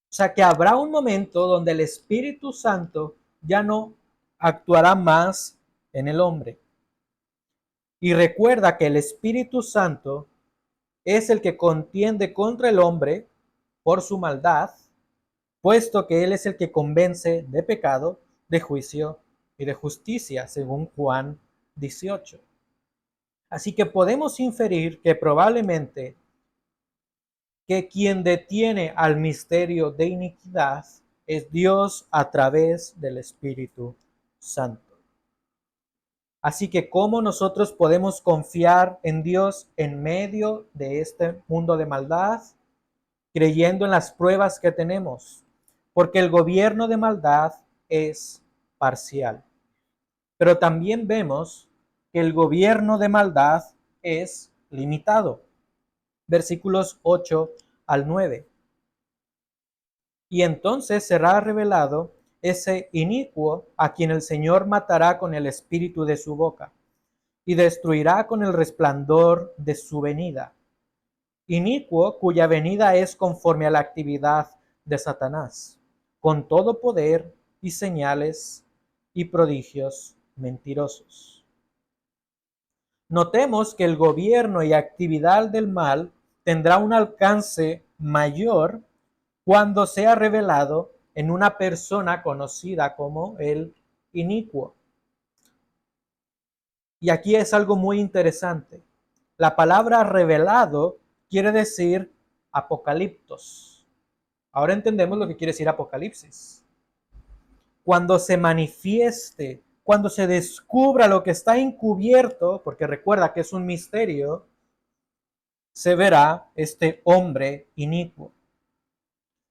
O sea que habrá un momento donde el Espíritu Santo ya no actuará más en el hombre. Y recuerda que el Espíritu Santo es el que contiende contra el hombre por su maldad, puesto que Él es el que convence de pecado, de juicio y de justicia, según Juan 18. Así que podemos inferir que probablemente que quien detiene al misterio de iniquidad es Dios a través del Espíritu Santo. Así que ¿cómo nosotros podemos confiar en Dios en medio de este mundo de maldad? Creyendo en las pruebas que tenemos. porque el gobierno de maldad es parcial. Pero también vemos que el gobierno de maldad es limitado. Versículos 8 al 9. Y entonces será revelado ese inicuo a quien el Señor matará con el espíritu de su boca y destruirá con el resplandor de su venida. Inicuo cuya venida es conforme a la actividad de Satanás, con todo poder y señales y prodigios mentirosos. Notemos que el gobierno y actividad del mal tendrá un alcance mayor cuando sea revelado en una persona conocida como el inicuo. Y aquí es algo muy interesante. La palabra revelado quiere decir apocaliptos. Ahora entendemos lo que quiere decir apocalipsis. Cuando se manifieste, cuando se descubra lo que está encubierto, porque recuerda que es un misterio, se verá este hombre inicuo.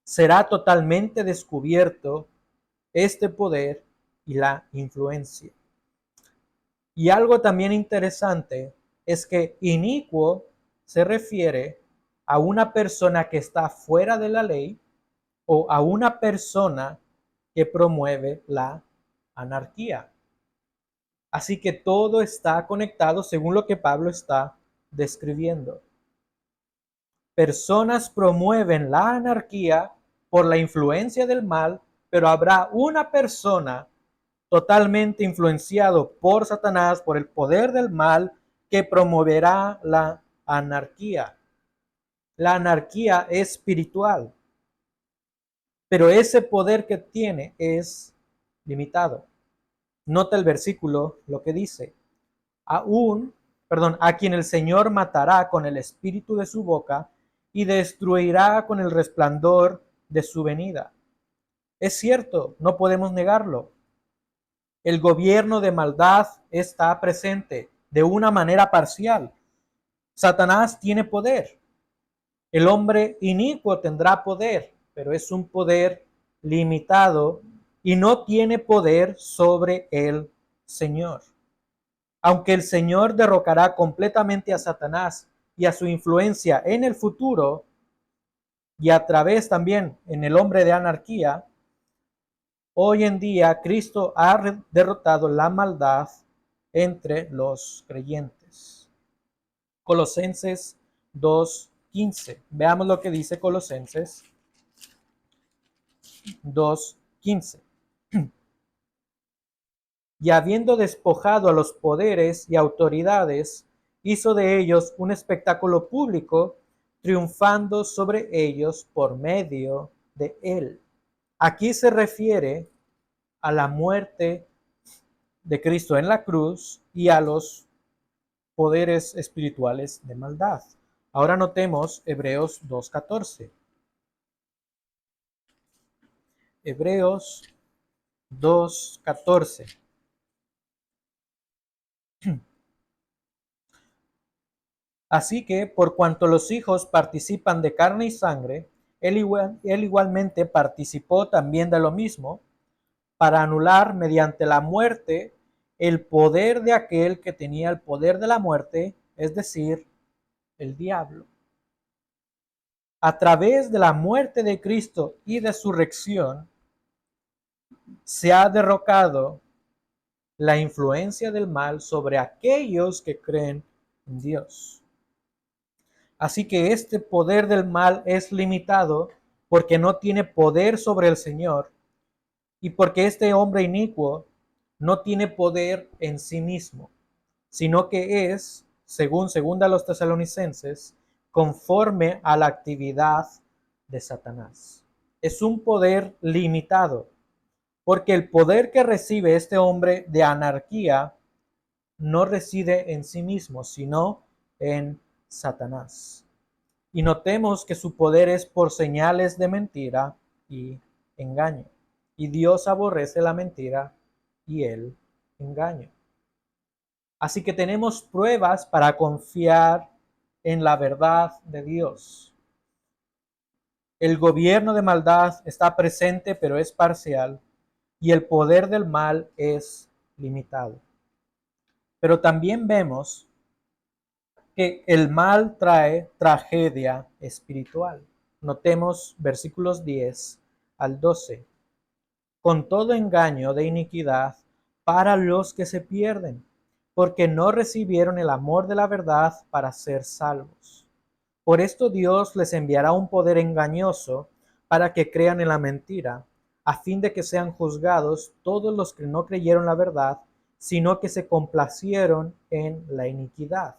Será totalmente descubierto este poder y la influencia. Y algo también interesante es que inicuo se refiere a una persona que está fuera de la ley o a una persona que promueve la anarquía. Así que todo está conectado según lo que Pablo está describiendo. Personas promueven la anarquía por la influencia del mal, pero habrá una persona totalmente influenciado por Satanás, por el poder del mal, que promoverá la anarquía. La anarquía es espiritual, pero ese poder que tiene es limitado. Nota el versículo lo que dice: a quien el Señor matará con el espíritu de su boca y destruirá con el resplandor de su venida. Es cierto, no podemos negarlo. El gobierno de maldad está presente de una manera parcial. Satanás tiene poder. El hombre inicuo tendrá poder, pero es un poder limitado y no tiene poder sobre el Señor. Aunque el Señor derrocará completamente a Satanás y a su influencia en el futuro, y a través también en el hombre de anarquía, hoy en día Cristo ha derrotado la maldad entre los creyentes. Colosenses 2:15. Veamos lo que dice Colosenses 2:15. Y habiendo despojado a los poderes y autoridades, hizo de ellos un espectáculo público, triunfando sobre ellos por medio de él. Aquí se refiere a la muerte de Cristo en la cruz y a los poderes espirituales de maldad. Ahora notemos Hebreos 2:14. Hebreos 2:14. Así que, por cuanto los hijos participan de carne y sangre, él igualmente participó también de lo mismo, para anular mediante la muerte el poder de aquel que tenía el poder de la muerte, es decir, el diablo. A través de la muerte de Cristo y de su resurrección, se ha derrocado la influencia del mal sobre aquellos que creen en Dios. Así que este poder del mal es limitado porque no tiene poder sobre el Señor y porque este hombre inicuo no tiene poder en sí mismo, sino que es, según los Tesalonicenses, conforme a la actividad de Satanás. Es un poder limitado, porque el poder que recibe este hombre de anarquía no reside en sí mismo, sino en Satanás. Y notemos que su poder es por señales de mentira y engaño. Y Dios aborrece la mentira y el engaño. Así que tenemos pruebas para confiar en la verdad de Dios. El gobierno de maldad está presente, pero es parcial, y el poder del mal es limitado. Pero también vemos que el mal trae tragedia espiritual. Notemos versículos 10 al 12. Con todo engaño de iniquidad para los que se pierden, porque no recibieron el amor de la verdad para ser salvos. Por esto Dios les enviará un poder engañoso para que crean en la mentira, a fin de que sean juzgados todos los que no creyeron la verdad, sino que se complacieron en la iniquidad.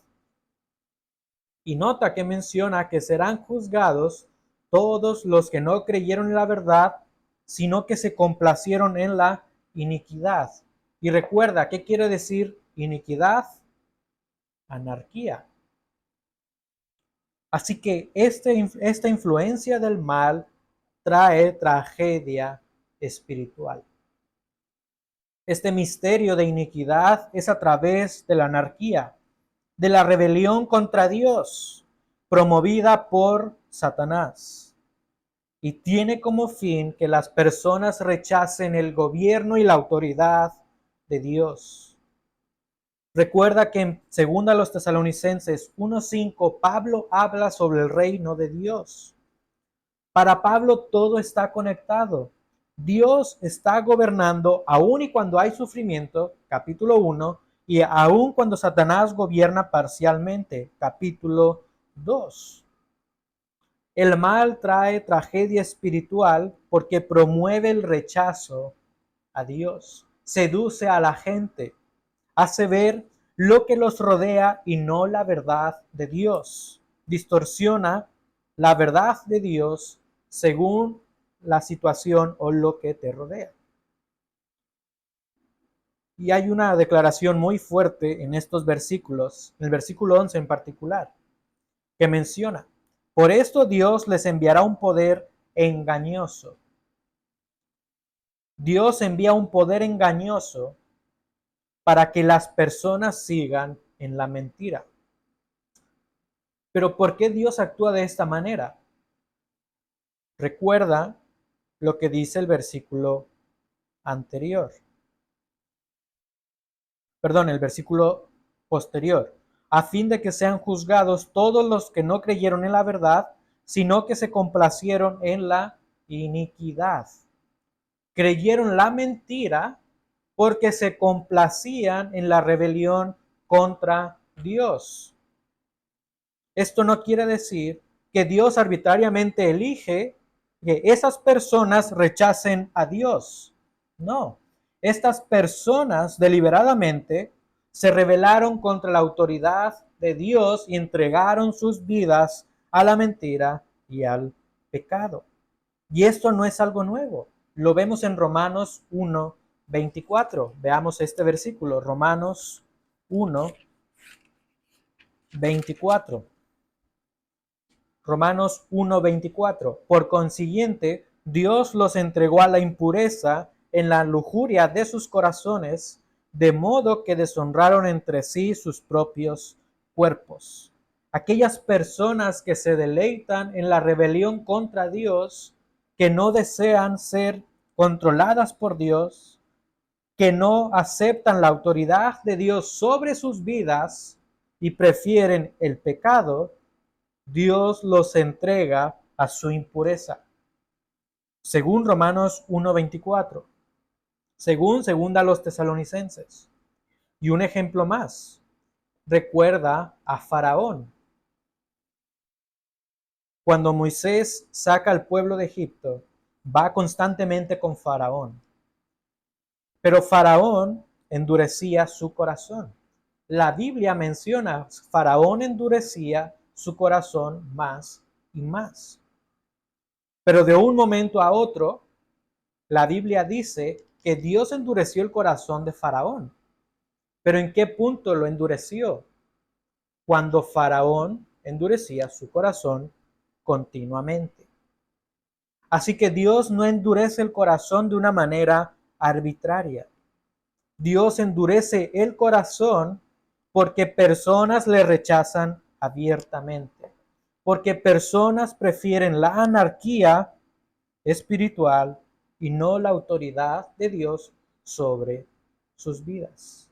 Y nota que menciona que serán juzgados todos los que no creyeron en la verdad, sino que se complacieron en la iniquidad. Y recuerda, ¿qué quiere decir iniquidad? Anarquía. Así que esta influencia del mal trae tragedia espiritual. Este misterio de iniquidad es a través de la anarquía, de la rebelión contra Dios, promovida por Satanás. Y tiene como fin que las personas rechacen el gobierno y la autoridad de Dios. Recuerda que en 2 Tesalonicenses 1:5 Pablo habla sobre el reino de Dios. Para Pablo todo está conectado. Dios está gobernando aun y cuando hay sufrimiento, capítulo 1, y aun cuando Satanás gobierna parcialmente, capítulo 2. El mal trae tragedia espiritual porque promueve el rechazo a Dios, seduce a la gente, hace ver lo que los rodea y no la verdad de Dios, distorsiona la verdad de Dios según la situación o lo que te rodea. Y hay una declaración muy fuerte en estos versículos, en el versículo 11 en particular, que menciona: por esto Dios les enviará un poder engañoso. Dios envía un poder engañoso para que las personas sigan en la mentira. Pero ¿por qué Dios actúa de esta manera? Recuerda lo que dice el versículo anterior. Perdón, el versículo posterior. A fin de que sean juzgados todos los que no creyeron en la verdad, sino que se complacieron en la iniquidad. Creyeron la mentira porque se complacían en la rebelión contra Dios. Esto no quiere decir que Dios arbitrariamente elige que esas personas rechacen a Dios. No, estas personas deliberadamente se rebelaron contra la autoridad de Dios y entregaron sus vidas a la mentira y al pecado. Y esto no es algo nuevo. Lo vemos en Romanos 1:24. Veamos este versículo, Romanos 1:24. Romanos 1:24. Por consiguiente, Dios los entregó a la impureza en la lujuria de sus corazones, de modo que deshonraron entre sí sus propios cuerpos. Aquellas personas que se deleitan en la rebelión contra Dios, que no desean ser controladas por Dios, que no aceptan la autoridad de Dios sobre sus vidas y prefieren el pecado, Dios los entrega a su impureza. Según Romanos 1:24, según segunda los Tesalonicenses. Y un ejemplo más, recuerda a Faraón. Cuando Moisés saca al pueblo de Egipto, va constantemente con Faraón. Pero Faraón endurecía su corazón. La Biblia menciona, Faraón endurecía su corazón más y más. Pero de un momento a otro, la Biblia dice que Dios endureció el corazón de Faraón. ¿Pero en qué punto lo endureció? Cuando Faraón endurecía su corazón continuamente. Así que Dios no endurece el corazón de una manera arbitraria. Dios endurece el corazón porque personas le rechazan abiertamente, porque personas prefieren la anarquía espiritual y no la autoridad de Dios sobre sus vidas.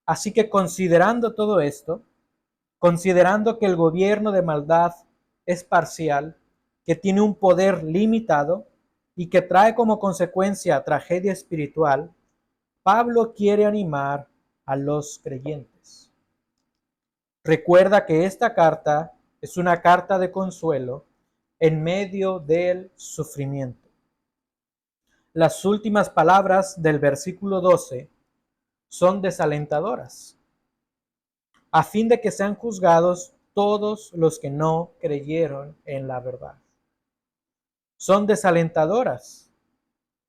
Así que considerando todo esto, considerando que el gobierno de maldad es parcial, que tiene un poder limitado y que trae como consecuencia tragedia espiritual, Pablo quiere animar a los creyentes. Recuerda que esta carta es una carta de consuelo en medio del sufrimiento. Las últimas palabras del versículo 12 son desalentadoras, a fin de que sean juzgados todos los que no creyeron en la verdad. Son desalentadoras,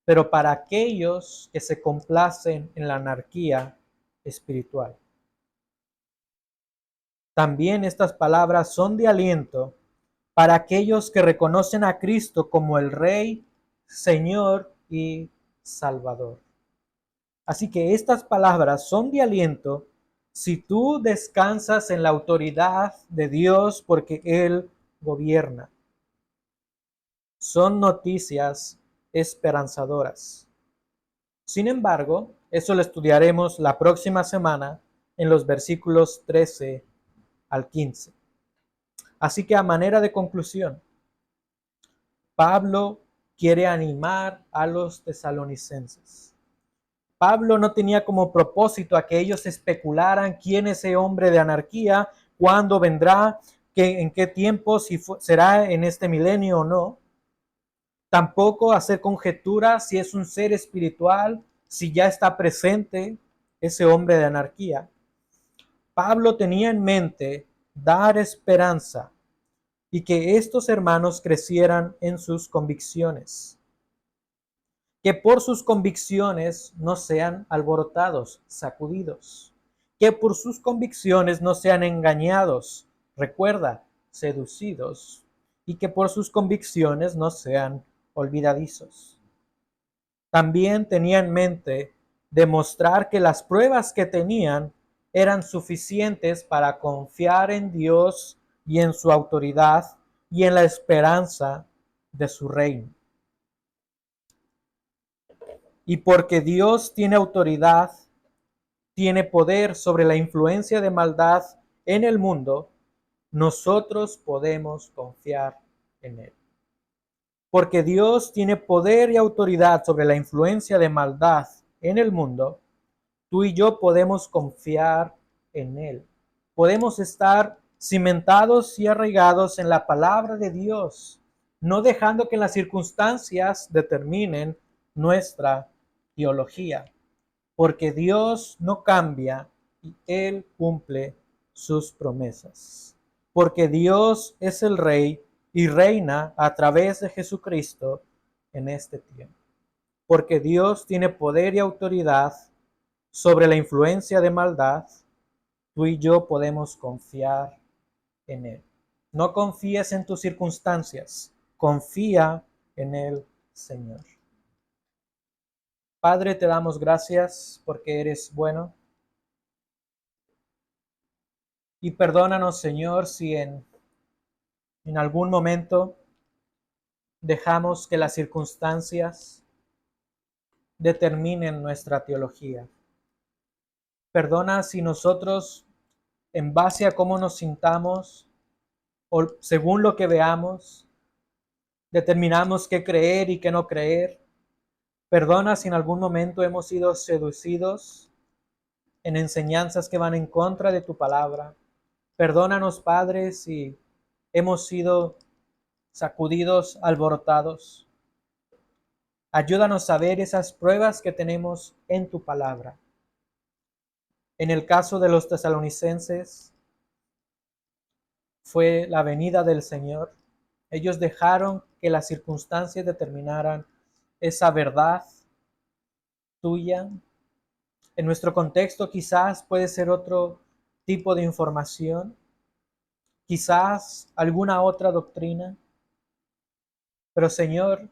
pero para aquellos que se complacen en la anarquía espiritual. También estas palabras son de aliento para aquellos que reconocen a Cristo como el Rey, Señor y Salvador. Así que estas palabras son de aliento si tú descansas en la autoridad de Dios porque Él gobierna. Son noticias esperanzadoras. Sin embargo, eso lo estudiaremos la próxima semana en los versículos 13 al 15. Así que a manera de conclusión, Pablo quiere animar a los tesalonicenses. Pablo no tenía como propósito a que ellos especularan quién es ese hombre de anarquía, cuándo vendrá, en qué tiempo, si será en este milenio o no. Tampoco hacer conjeturas si es un ser espiritual, si ya está presente ese hombre de anarquía. Pablo tenía en mente dar esperanza y que estos hermanos crecieran en sus convicciones. Que por sus convicciones no sean alborotados, sacudidos. Que por sus convicciones no sean engañados, recuerda, seducidos. Y que por sus convicciones no sean olvidadizos. También tenía en mente demostrar que las pruebas que tenían eran suficientes para confiar en Dios y en su autoridad y en la esperanza de su reino. Y porque Dios tiene autoridad, tiene poder sobre la influencia de maldad en el mundo, nosotros podemos confiar en Él. Porque Dios tiene poder y autoridad sobre la influencia de maldad en el mundo, tú y yo podemos confiar en Él. Podemos estar cimentados y arraigados en la palabra de Dios, no dejando que las circunstancias determinen nuestra teología, porque Dios no cambia y Él cumple sus promesas. Porque Dios es el Rey y reina a través de Jesucristo en este tiempo. Porque Dios tiene poder y autoridad sobre la influencia de maldad, tú y yo podemos confiar en Él. No confíes en tus circunstancias, confía en el Señor. Padre, te damos gracias porque eres bueno. Y perdónanos, Señor, si en algún momento dejamos que las circunstancias determinen nuestra teología. Perdona si nosotros, en base a cómo nos sintamos o según lo que veamos, determinamos qué creer y qué no creer. Perdona si en algún momento hemos sido seducidos en enseñanzas que van en contra de tu palabra. Perdónanos, Padre, si hemos sido sacudidos, alborotados. Ayúdanos a ver esas pruebas que tenemos en tu palabra. En el caso de los tesalonicenses, fue la venida del Señor. Ellos dejaron que las circunstancias determinaran esa verdad tuya. En nuestro contexto quizás puede ser otro tipo de información, quizás alguna otra doctrina, pero Señor,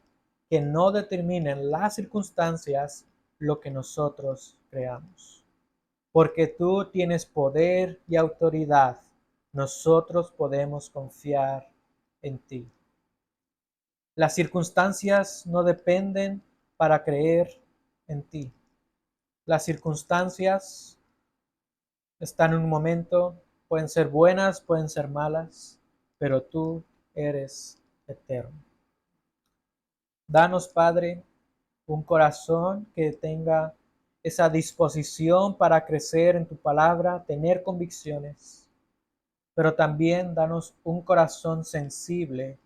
que no determinen las circunstancias lo que nosotros creamos, porque tú tienes poder y autoridad, nosotros podemos confiar en ti. Las circunstancias no dependen para creer en ti. Las circunstancias están en un momento, pueden ser buenas, pueden ser malas, pero tú eres eterno. Danos, Padre, un corazón que tenga esa disposición para crecer en tu palabra, tener convicciones, pero también danos un corazón sensible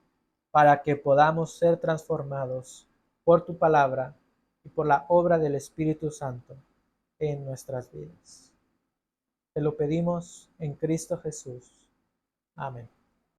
para que podamos ser transformados por tu palabra y por la obra del Espíritu Santo en nuestras vidas. Te lo pedimos en Cristo Jesús. Amén.